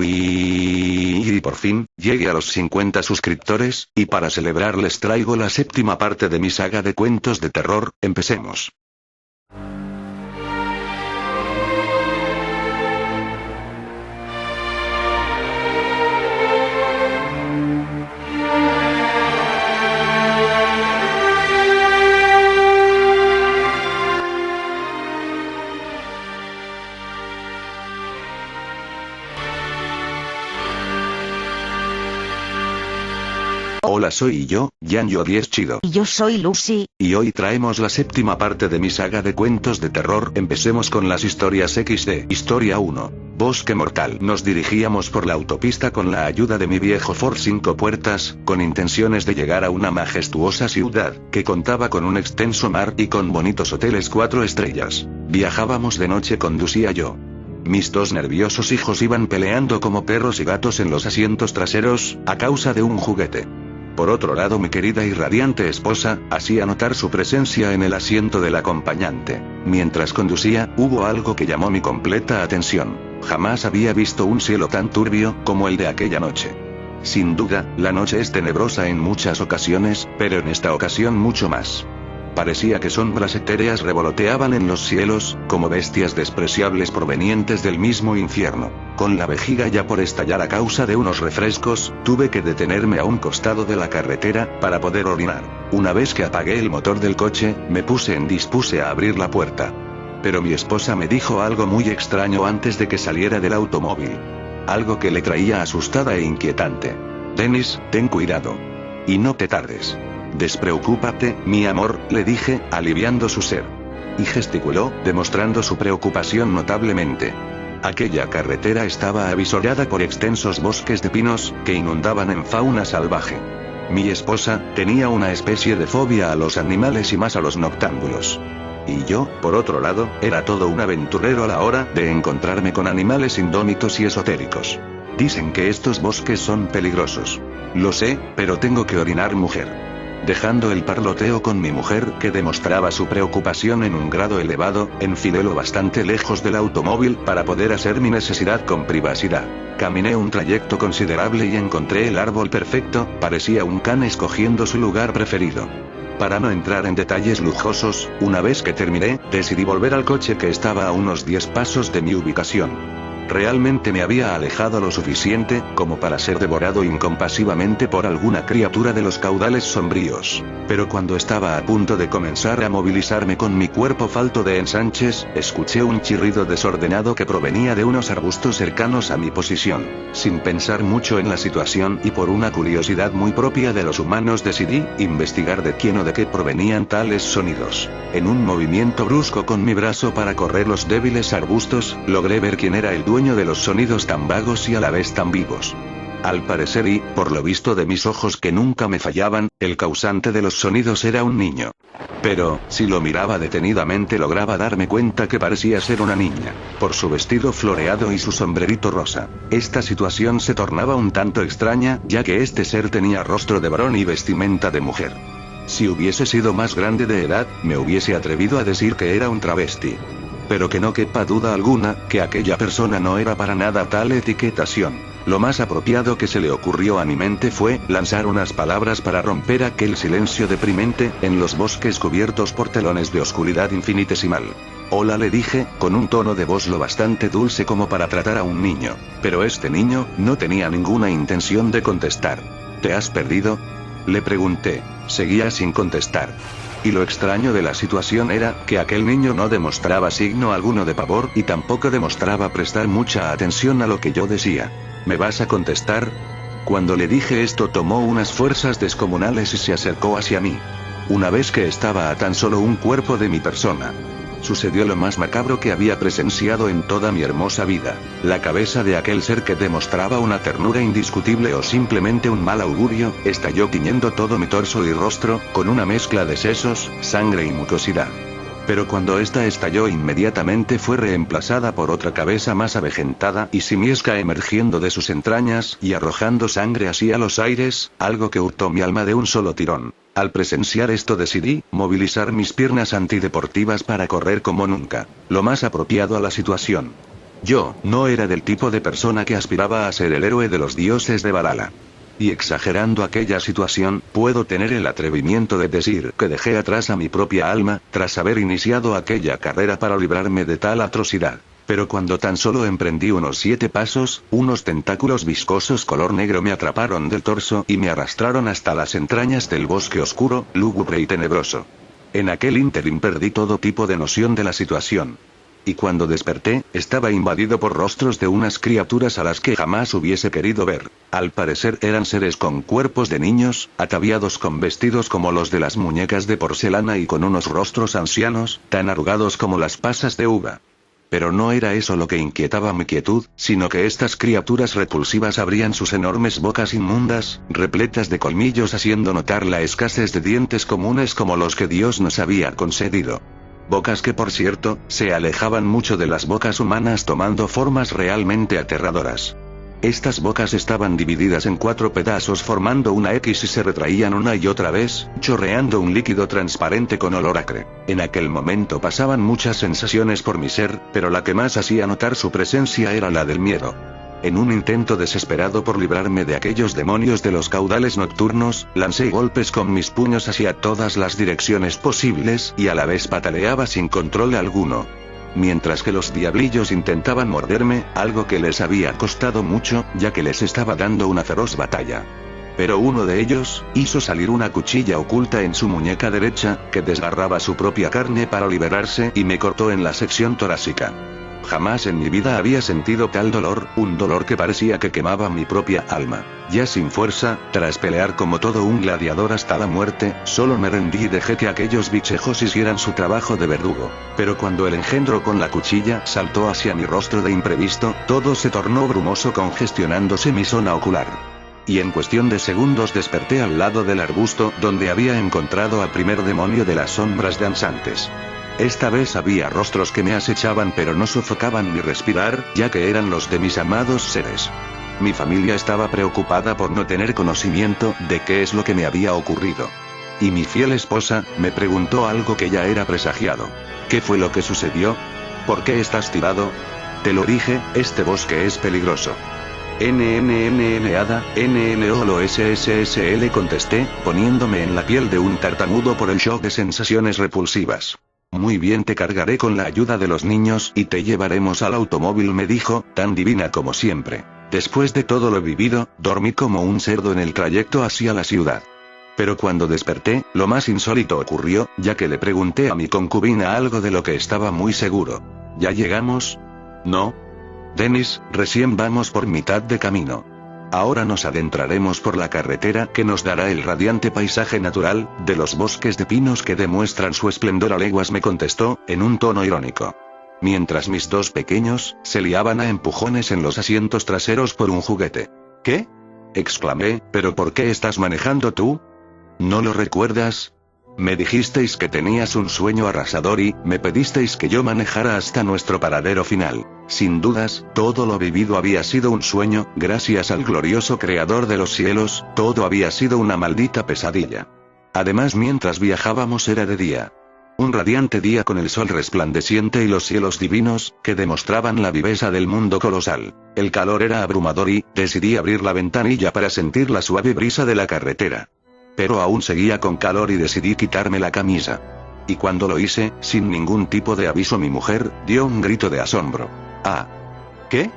Y por fin, llegué a los 50 suscriptores, y para celebrar les traigo la séptima parte de mi saga de cuentos de terror. Empecemos. Hola, soy yo, Yanyo 10 Chido. Y yo soy Lucy. Y hoy traemos la séptima parte de mi saga de cuentos de terror. Empecemos con las historias XD. Historia 1. Bosque Mortal. Nos dirigíamos por la autopista con la ayuda de mi viejo Ford 5 puertas, con intenciones de llegar a una majestuosa ciudad, que contaba con un extenso mar y con bonitos hoteles 4 estrellas. Viajábamos de noche, conducía yo. Mis dos nerviosos hijos iban peleando como perros y gatos en los asientos traseros, a causa de un juguete. Por otro lado, mi querida y radiante esposa hacía notar su presencia en el asiento del acompañante. Mientras conducía, hubo algo que llamó mi completa atención. Jamás había visto un cielo tan turbio como el de aquella noche. Sin duda, la noche es tenebrosa en muchas ocasiones, pero en esta ocasión mucho más. Parecía que sombras etéreas revoloteaban en los cielos, como bestias despreciables provenientes del mismo infierno. Con la vejiga ya por estallar a causa de unos refrescos, tuve que detenerme a un costado de la carretera, para poder orinar. Una vez que apagué el motor del coche, me dispuse a abrir la puerta. Pero mi esposa me dijo algo muy extraño antes de que saliera del automóvil. Algo que le traía asustada e inquietante. Dennis, ten cuidado. Y no te tardes. Despreocúpate, mi amor, le dije, aliviando su ser. Y gesticuló, demostrando su preocupación notablemente. Aquella carretera estaba avisorada por extensos bosques de pinos, que inundaban en fauna salvaje. Mi esposa tenía una especie de fobia a los animales y más a los noctámbulos. Y yo, por otro lado, era todo un aventurero a la hora de encontrarme con animales indómitos y esotéricos. Dicen que estos bosques son peligrosos. Lo sé, pero tengo que orinar, mujer. Dejando el parloteo con mi mujer, que demostraba su preocupación en un grado elevado, enfilé lo bastante lejos del automóvil para poder hacer mi necesidad con privacidad. Caminé un trayecto considerable y encontré el árbol perfecto, parecía un can escogiendo su lugar preferido. Para no entrar en detalles lujosos, una vez que terminé, decidí volver al coche que estaba a unos 10 pasos de mi ubicación. Realmente me había alejado lo suficiente, como para ser devorado incompasivamente por alguna criatura de los caudales sombríos. Pero cuando estaba a punto de comenzar a movilizarme con mi cuerpo falto de ensanches, escuché un chirrido desordenado que provenía de unos arbustos cercanos a mi posición. Sin pensar mucho en la situación y por una curiosidad muy propia de los humanos, decidí investigar de quién o de qué provenían tales sonidos. En un movimiento brusco con mi brazo para correr los débiles arbustos, logré ver quién era el dueño de los sonidos tan vagos y a la vez tan vivos. Al parecer y, por lo visto de mis ojos que nunca me fallaban, el causante de los sonidos era un niño. Pero, si lo miraba detenidamente lograba darme cuenta que parecía ser una niña, por su vestido floreado y su sombrerito rosa. Esta situación se tornaba un tanto extraña, ya que este ser tenía rostro de varón y vestimenta de mujer. Si hubiese sido más grande de edad, me hubiese atrevido a decir que era un travesti. Pero que no quepa duda alguna, que aquella persona no era para nada tal etiquetación. Lo más apropiado que se le ocurrió a mi mente fue lanzar unas palabras para romper aquel silencio deprimente, en los bosques cubiertos por telones de oscuridad infinitesimal. Hola, le dije, con un tono de voz lo bastante dulce como para tratar a un niño. Pero este niño no tenía ninguna intención de contestar. ¿Te has perdido?, le pregunté. Seguía sin contestar. Y lo extraño de la situación era, que aquel niño no demostraba signo alguno de pavor y tampoco demostraba prestar mucha atención a lo que yo decía. ¿Me vas a contestar? Cuando le dije esto tomó unas fuerzas descomunales y se acercó hacia mí. Una vez que estaba a tan solo un cuerpo de mi persona. Sucedió lo más macabro que había presenciado en toda mi hermosa vida. La cabeza de aquel ser que demostraba una ternura indiscutible o simplemente un mal augurio, estalló tiñendo todo mi torso y rostro, con una mezcla de sesos, sangre y mucosidad. Pero cuando esta estalló inmediatamente fue reemplazada por otra cabeza más avejentada y simiesca emergiendo de sus entrañas y arrojando sangre hacia los aires, algo que hurtó mi alma de un solo tirón. Al presenciar esto decidí movilizar mis piernas antideportivas para correr como nunca, lo más apropiado a la situación. Yo no era del tipo de persona que aspiraba a ser el héroe de los dioses de Valhalla. Y exagerando aquella situación, puedo tener el atrevimiento de decir que dejé atrás a mi propia alma, tras haber iniciado aquella carrera para librarme de tal atrocidad. Pero cuando tan solo emprendí unos 7 pasos, unos tentáculos viscosos color negro me atraparon del torso y me arrastraron hasta las entrañas del bosque oscuro, lúgubre y tenebroso. En aquel ínterin perdí todo tipo de noción de la situación. Y cuando desperté, estaba invadido por rostros de unas criaturas a las que jamás hubiese querido ver. Al parecer eran seres con cuerpos de niños, ataviados con vestidos como los de las muñecas de porcelana y con unos rostros ancianos, tan arrugados como las pasas de uva. Pero no era eso lo que inquietaba mi quietud, sino que estas criaturas repulsivas abrían sus enormes bocas inmundas, repletas de colmillos, haciendo notar la escasez de dientes comunes como los que Dios nos había concedido. Bocas que, por cierto, se alejaban mucho de las bocas humanas, tomando formas realmente aterradoras. Estas bocas estaban divididas en 4 pedazos formando una X y se retraían una y otra vez, chorreando un líquido transparente con olor acre. En aquel momento pasaban muchas sensaciones por mi ser, pero la que más hacía notar su presencia era la del miedo. En un intento desesperado por librarme de aquellos demonios de los caudales nocturnos, lancé golpes con mis puños hacia todas las direcciones posibles y a la vez pataleaba sin control alguno. Mientras que los diablillos intentaban morderme, algo que les había costado mucho, ya que les estaba dando una feroz batalla. Pero uno de ellos hizo salir una cuchilla oculta en su muñeca derecha, que desgarraba su propia carne para liberarse y me cortó en la sección torácica. Jamás en mi vida había sentido tal dolor, un dolor que parecía que quemaba mi propia alma. Ya sin fuerza, tras pelear como todo un gladiador hasta la muerte, solo me rendí y dejé que aquellos bichejos hicieran su trabajo de verdugo. Pero cuando el engendro con la cuchilla saltó hacia mi rostro de imprevisto, todo se tornó brumoso, congestionándose mi zona ocular. Y en cuestión de segundos desperté al lado del arbusto donde había encontrado al primer demonio de las sombras danzantes. Esta vez había rostros que me acechaban pero no sofocaban mi respirar, ya que eran los de mis amados seres. Mi familia estaba preocupada por no tener conocimiento de qué es lo que me había ocurrido. Y mi fiel esposa me preguntó algo que ya era presagiado. ¿Qué fue lo que sucedió? ¿Por qué estás tirado? Te lo dije, este bosque es peligroso. Ada, SSSL contesté, poniéndome en la piel de un tartamudo por el shock de sensaciones repulsivas. Muy bien, te cargaré con la ayuda de los niños y te llevaremos al automóvil, me dijo, tan divina como siempre. Después de todo lo vivido, dormí como un cerdo en el trayecto hacia la ciudad. Pero cuando desperté, lo más insólito ocurrió, ya que le pregunté a mi concubina algo de lo que estaba muy seguro. ¿Ya llegamos? No. Dennis, recién vamos por mitad de camino. Ahora nos adentraremos por la carretera que nos dará el radiante paisaje natural, de los bosques de pinos que demuestran su esplendor a leguas, me contestó, en un tono irónico. Mientras mis 2 pequeños se liaban a empujones en los asientos traseros por un juguete. ¿Qué? Exclamé, ¿pero por qué estás manejando tú? ¿No lo recuerdas? Me dijisteis que tenías un sueño arrasador y me pedisteis que yo manejara hasta nuestro paradero final. Sin dudas, todo lo vivido había sido un sueño, gracias al glorioso creador de los cielos, todo había sido una maldita pesadilla. Además, mientras viajábamos era de día. Un radiante día con el sol resplandeciente y los cielos divinos, que demostraban la viveza del mundo colosal. El calor era abrumador y decidí abrir la ventanilla para sentir la suave brisa de la carretera. Pero aún seguía con calor y decidí quitarme la camisa. Y cuando lo hice, sin ningún tipo de aviso, mi mujer dio un grito de asombro. «Ah. ¿Qué?»,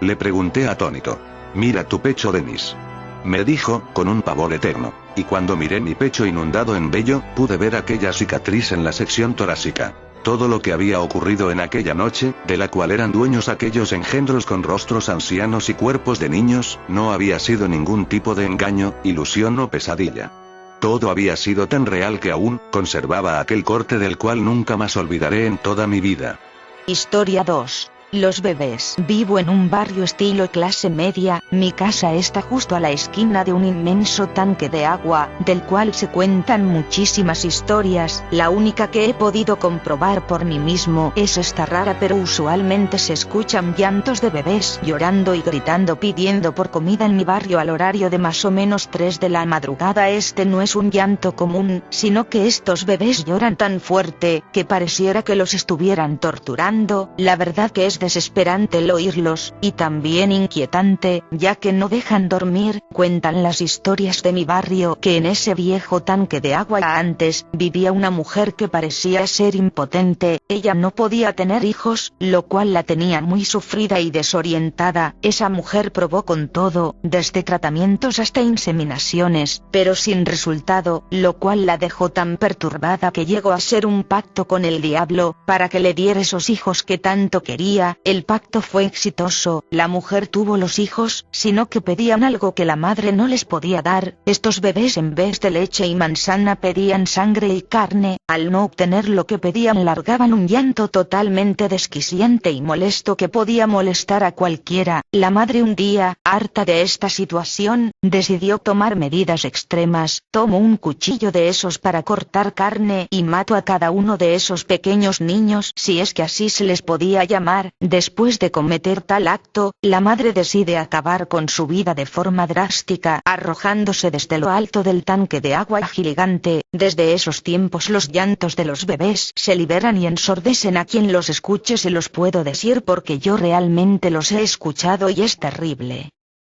le pregunté atónito. «Mira tu pecho, Dennis», me dijo, con un pavor eterno. Y cuando miré mi pecho inundado en vello, pude ver aquella cicatriz en la sección torácica. Todo lo que había ocurrido en aquella noche, de la cual eran dueños aquellos engendros con rostros ancianos y cuerpos de niños, no había sido ningún tipo de engaño, ilusión o pesadilla. Todo había sido tan real que aún conservaba aquel corte del cual nunca más olvidaré en toda mi vida. Historia 2. Los bebés. Vivo en un barrio estilo clase media, mi casa está justo a la esquina de un inmenso tanque de agua, del cual se cuentan muchísimas historias, la única que he podido comprobar por mí mismo es esta rara, pero usualmente se escuchan llantos de bebés llorando y gritando pidiendo por comida en mi barrio al horario de más o menos 3 de la madrugada. Este no es un llanto común, sino que estos bebés lloran tan fuerte, que pareciera que los estuvieran torturando. La verdad que es es desesperante el oírlos, y también inquietante, ya que no dejan dormir. Cuentan las historias de mi barrio que en ese viejo tanque de agua antes vivía una mujer que parecía ser impotente. Ella no podía tener hijos, lo cual la tenía muy sufrida y desorientada. Esa mujer probó con todo, desde tratamientos hasta inseminaciones, pero sin resultado, lo cual la dejó tan perturbada que llegó a hacer un pacto con el diablo, para que le diera esos hijos que tanto quería. El pacto fue exitoso, la mujer tuvo los hijos, sino que pedían algo que la madre no les podía dar. Estos bebés en vez de leche y manzana pedían sangre y carne. Al no obtener lo que pedían largaban un llanto totalmente desquiciante y molesto que podía molestar a cualquiera. La madre un día, harta de esta situación, decidió tomar medidas extremas. Tomó un cuchillo de esos para cortar carne y mató a cada uno de esos pequeños niños, si es que así se les podía llamar. Después de cometer tal acto, la madre decide acabar con su vida de forma drástica, arrojándose desde lo alto del tanque de agua gigante. Desde esos tiempos los llantos de los bebés se liberan y ensordecen a quien los escuche. Se los puedo decir porque yo realmente los he escuchado y es terrible.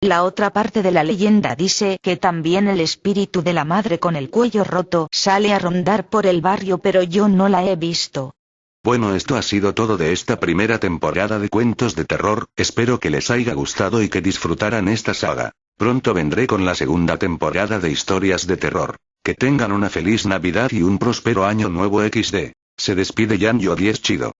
La otra parte de la leyenda dice que también el espíritu de la madre con el cuello roto sale a rondar por el barrio, pero yo no la he visto. Bueno, esto ha sido todo de esta primera temporada de cuentos de terror. Espero que les haya gustado y que disfrutaran esta saga. Pronto vendré con la segunda temporada de historias de terror. Que tengan una feliz Navidad y un próspero año nuevo XD. Se despide Yan Yo 10 Chido.